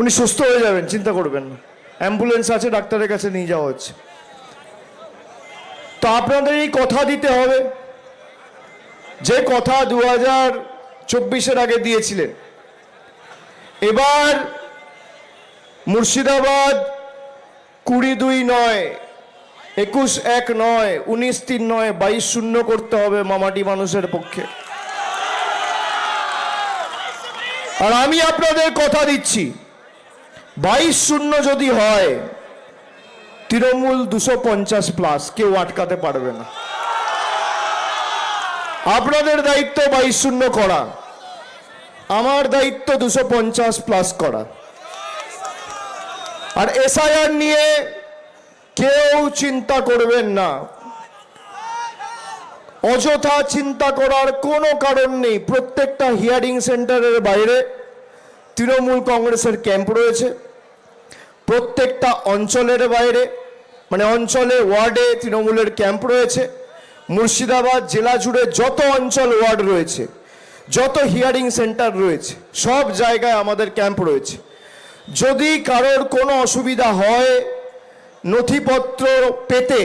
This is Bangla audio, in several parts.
উনি সুস্থ হয়ে যাবেন, চিন্তা করবেন না। অ্যাম্বুলেন্স আছে, ডাক্তারের কাছে নিয়ে যাওয়া হচ্ছে। তো আপনাদের এই কথা দিতে হবে, যে কথা 2024-এর আগে দিয়েছিলেন। এবার মুর্শিদাবাদ 20-2 নয়, 21-1 নয়, 19-3 নয়, 22-0 করতে হবে মামাটি মানুষের পক্ষে। আর আমি আপনাদের কথা দিচ্ছি, 22-0 যদি হয়, তৃণমূল 250+, কেউ আটকাতে পারবে না। আপনাদের দায়িত্ব 22-0 করা, আমার দায়িত্ব 250+ করা। আর এসআইআর নিয়ে কেউ চিন্তা করবেন না, অযথা চিন্তা করার কোনো কারণ নেই। প্রত্যেকটা হিয়ারিং সেন্টারের বাইরে তৃণমূল কংগ্রেসের ক্যাম্প রয়েছে, প্রত্যেকটা অঞ্চলের বাইরে মানে অঞ্চলে ওয়ার্ডে তৃণমূলের ক্যাম্প রয়েছে। মুর্শিদাবাদ জেলা জুড়ে যত অঞ্চল ওয়ার্ড রয়েছে, যত হিয়ারিং সেন্টার রয়েছে, সব জায়গায় আমাদের ক্যাম্প রয়েছে। যদি কারোর কোনো অসুবিধা হয়, নথিপত্র পেতে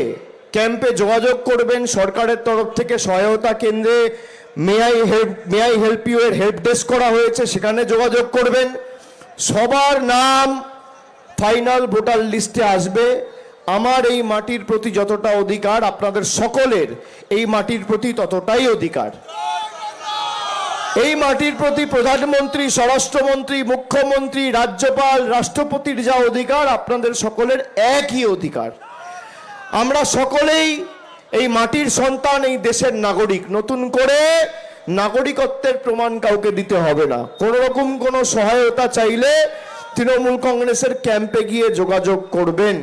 ক্যাম্পে যোগাযোগ করবেন। সরকারের তরফ থেকে সহায়তা কেন্দ্রে মে আই হেল্প ইউ এর হেল্প ডেস্ক করা হয়েছে, সেখানে যোগাযোগ করবেন। সবার নাম ফাইনাল ভোটার লিস্টে আসবে। আমার এই মাটির প্রতি যতটা অধিকার, আপনাদের সকলের এই মাটির প্রতি ততটাই অধিকার। এই মাটির প্রতি প্রধানমন্ত্রী, স্বরাষ্ট্রমন্ত্রী, মুখ্যমন্ত্রী, রাজ্যপাল, রাষ্ট্রপতির যা অধিকার, আপনাদের সকলের একই অধিকার। আমরা সকলেই এই মাটির সন্তান, এই দেশের নাগরিক। নতুন করে নাগরিকত্বের প্রমাণ কাউকে দিতে হবে না। কোনো রকম কোনো সহায়তা চাইলে তৃণমূল কংগ্রেসের ক্যাম্পে গিয়ে যোগাযোগ করবেন।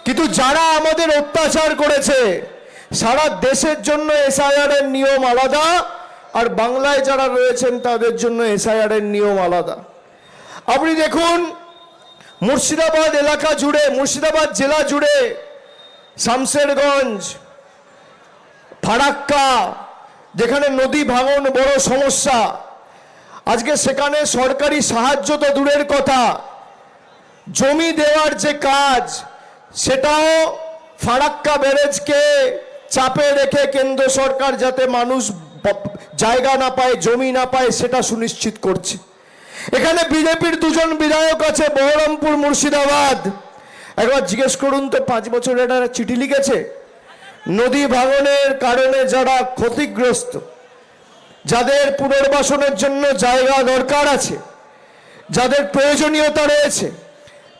কিন্তু যারা আমাদের অত্যাচার করেছে, সারা দেশের জন্য এসআইআর এর নিয়ম আলাদা, আর বাংলায় যারা রয়েছেন তাদের জন্য এসআইআর এর নিয়ম আলাদা। আপনি দেখুন, মুর্শিদাবাদ এলাকা জুড়ে, মুর্শিদাবাদ জেলা জুড়ে, শামশেরগঞ্জ, ফারাক্কা, যেখানে নদী ভাঙন বড় সমস্যা, আজকে সেখানে সরকারি সাহায্য তো দূরের কথা, জমি দেওয়ার যে কাজ, সেটাও ফারাক্কা ব্যারেজকে চাপে রেখে কেন্দ্র সরকার যাতে মানুষ জায়গা না পায়, জমি না পায়, সেটা সুনিশ্চিত করছে। এখানে বিজেপির 2জন বিধায়ক আছে, বহরমপুর, মুর্শিদাবাদ। একবার জিজ্ঞেস করুন তো, 5 বছর এটা চিঠি লিখেছে? নদী ভাঙনের কারণে যারা ক্ষতিগ্রস্ত, যাদের পুনর্বাসনের জন্য জায়গা দরকার আছে, যাদের প্রয়োজনীয়তা রয়েছে,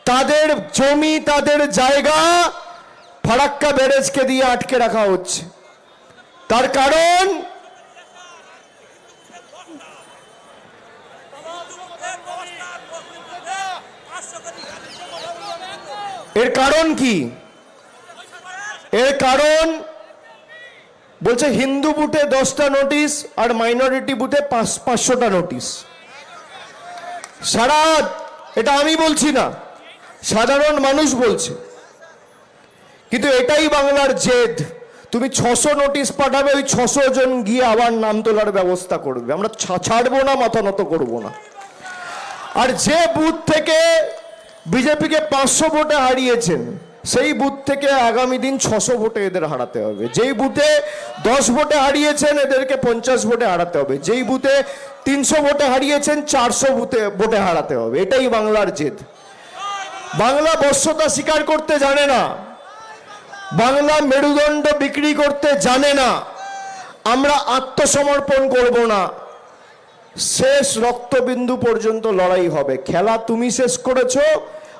তাদের জমি, তাদের জায়গা ফারাক্কা ব্যারেজকে দিয়ে আটকে রাখা হচ্ছে। তার কারণ এর কারণ কি? এর কারণ বলছে হিন্দু বুথে 10টা নোটিশ আর মাইনরিটি বুথে 500টা নোটিশ। সারা, এটা আমি বলছি না, সাধারণ মানুষ বলছে। কিন্তু এটাই বাংলার জেদ। তুমি 600 নোটিশ পাঠাবে, ওই 600 জন গিয়ে আবার নাম তোলার ব্যবস্থা করবে। আমরা ছাড়বো না, মাথা নত করবো না। আর যে বুথ থেকে বিজেপিকে 500 ভোটে হারিয়েছেন, সেই বুথ থেকে আগামী দিন 600 ভোটে এদের হারাতে হবে। যেই বুথে 10 ভোটে হারিয়েছেন, এদেরকে 50 ভোটে হারাতে হবে। যেই বুথে 300 ভোটে হারিয়েছেন, 400 ভোটে হারাতে হবে। এটাই বাংলার জেদ। বাংলা বশ্যতা স্বীকার করতে জানে না, বাংলা মেরুদণ্ড বিক্রি করতে জানে না। আমরা আত্মসমর্পণ করব না, শেষ রক্তবিন্দু পর্যন্ত লড়াই হবে। খেলা তুমি শেষ করেছো,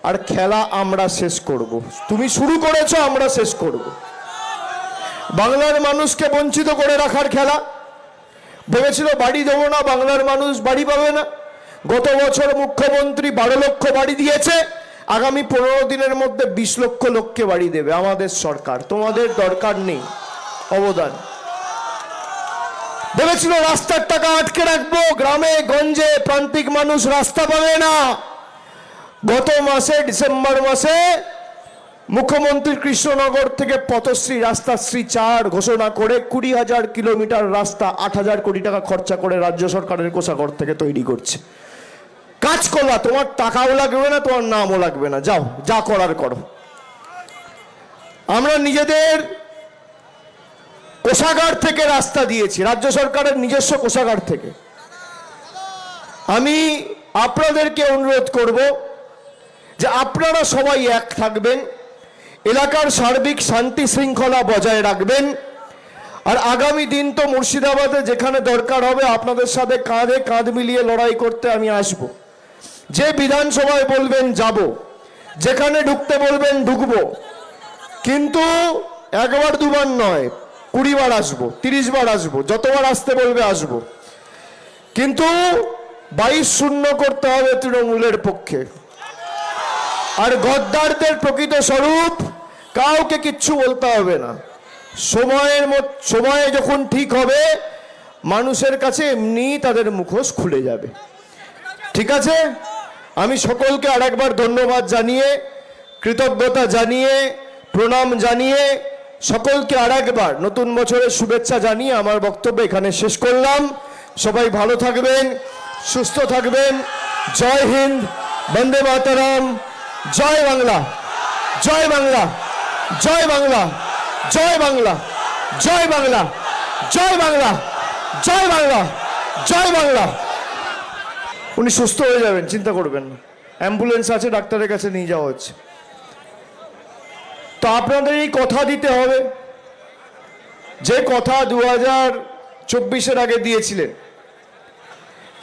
আর খেলা আমরা শেষ করব। তুমি শুরু করেছো, আমরা শেষ করব। বাংলার মানুষকে বঞ্চিত করে রাখার খেলা। ভেবেছিল বাড়ি দেবো না, বাংলার মানুষ বাড়ি পাবে না। গত বছর মুখ্যমন্ত্রী 12 লক্ষ বাড়ি দিয়েছে, আগামী 15 দিনের মধ্যে 20 লক্ষ লোককে বাড়ি দেবে আমাদের সরকার। তোমাদের দরকার নেই অবদান। ভেবেছিল রাস্তার টাকা আটকে রাখবো, গ্রামে গঞ্জে প্রান্তিক মানুষ রাস্তা পাবে না। গত মাসে, ডিসেম্বর মাসে, মুখ্যমন্ত্রী কৃষ্ণনগর থেকে পথশ্রী রাস্তাশ্রী 4 ঘোষণা করে 20,000 কিলোমিটার রাস্তা 8,000 কোটি টাকা খরচা করে রাজ্য সরকারের কোষাগার থেকে তৈরি করছে। কাজ করলা, তোমার টাকাও লাগবে না, তোমার নামও লাগবে না, যাও যা করার করো। আমরা নিজেদের কোষাগার থেকে রাস্তা দিয়েছি, রাজ্য সরকারের নিজস্ব কোষাগার থেকে। আমি আপনাদেরকে অনুরোধ করব যে আপনারা সবাই এক থাকবেন, এলাকার সার্বিক শান্তি শৃঙ্খলা বজায় রাখবেন। আর আগামী দিন তো মুর্শিদাবাদে যেখানে দরকার হবে আপনাদের সাথে কাঁধে কাঁধ মিলিয়ে লড়াই করতে আমি আসব। যে বিধানসভায় বলবেন যাব, যেখানে ঢুকতে বলবেন ঢুকবো, কিন্তু একবার দুবার নয়, 20 বার আসবো, 30 বার আসবো, যতবার আসতে বলবে আসবো। কিন্তু 22-0 করতে হবে তৃণমূলের পক্ষে। আর গদ্দারদের প্রকৃত স্বরূপ কাউকে কিচ্ছু বলতে হবে না। সময়ে যখন ঠিক হবে মানুষের কাছে এমনি তাদের মুখোশ খুলে যাবে। ঠিক আছে, আমি সকলকে আরেকবার ধন্যবাদ জানিয়ে, কৃতজ্ঞতা জানিয়ে, প্রণাম জানিয়ে, সকলকে আরেকবার নতুন বছরের শুভেচ্ছা জানিয়ে আমার বক্তব্য এখানে শেষ করলাম। সবাই ভালো থাকবেন, সুস্থ থাকবেন। জয় হিন্দ, বন্দে মাতরম, জয় বাংলা, জয় বাংলা, জয় বাংলা, জয় বাংলা, জয় বাংলা, জয় বাংলা, জয় বাংলা, জয় বাংলা। উনি সুস্থ হয়ে যাবেন, চিন্তা করবেন না, অ্যাম্বুলেন্স আছে, ডাক্তারের কাছে নিয়ে যাওয়া হচ্ছে। তো আপনাদের এই কথা দিতে হবে, যে কথা 2024-এর আগে দিয়েছিলেন।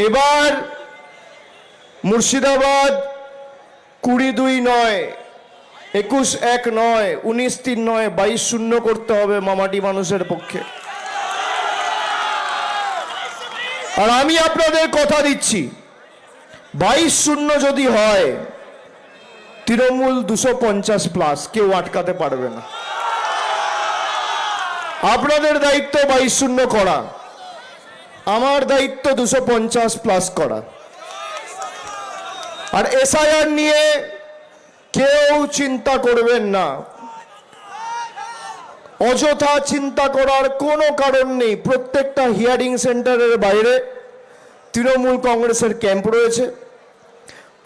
এবার মুর্শিদাবাদ 20-2 নয়, 21-1 নয়, 19-3 নয়, 22-0 করতে হবে মামাটি মানুষের পক্ষে। আর আমি আপনাদের কথা দিচ্ছি, 22-0 যদি হয়, তৃণমূল 250+, কেউ আটকাতে পারবে না। আপনাদের দায়িত্ব 22-0 করা, আমার দায়িত্ব 250+ করা। আর এসআইআর নিয়ে কেউ চিন্তা করবেন না, অযথা চিন্তা করার কোনো কারণ নেই। প্রত্যেকটা হিয়ারিং সেন্টারের বাইরে তৃণমূল কংগ্রেসের ক্যাম্প রয়েছে,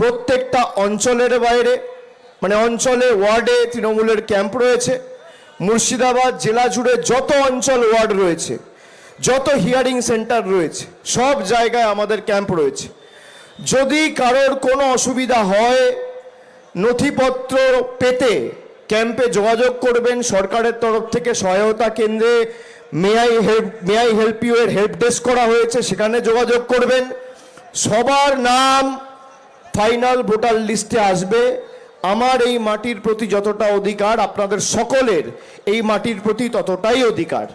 প্রত্যেকটা অঞ্চলের বাইরে, মানে অঞ্চলে ওয়ার্ডে তৃণমূলের ক্যাম্প রয়েছে। মুর্শিদাবাদ জেলা জুড়ে যত অঞ্চল ওয়ার্ড রয়েছে, যত হিয়ারিং সেন্টার রয়েছে, সব জায়গায় আমাদের ক্যাম্প রয়েছে। যদি কারোর কোনো অসুবিধা হয়, নথিপত্র পেতে ক্যাম্পে যোগাযোগ করবেন। সরকারের তরফ থেকে সহায়তা কেন্দ্রে মে আই হেল্প ইউ এর হেল্প ডেস্ক করা হয়েছে, সেখানে যোগাযোগ করবেন। সবার নাম ফাইনাল ভোটার লিস্টে আসবে। আমার এই মাটির প্রতি যতটা অধিকার, আপনাদের সকলের এই মাটির প্রতি ততটাই অধিকার।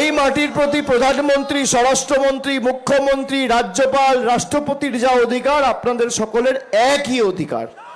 এই মাটির প্রতি প্রধানমন্ত্রী, স্বরাষ্ট্রমন্ত্রী, মুখ্যমন্ত্রী, রাজ্যপাল, রাষ্ট্রপতির যা অধিকার, আপনাদের সকলের একই অধিকার।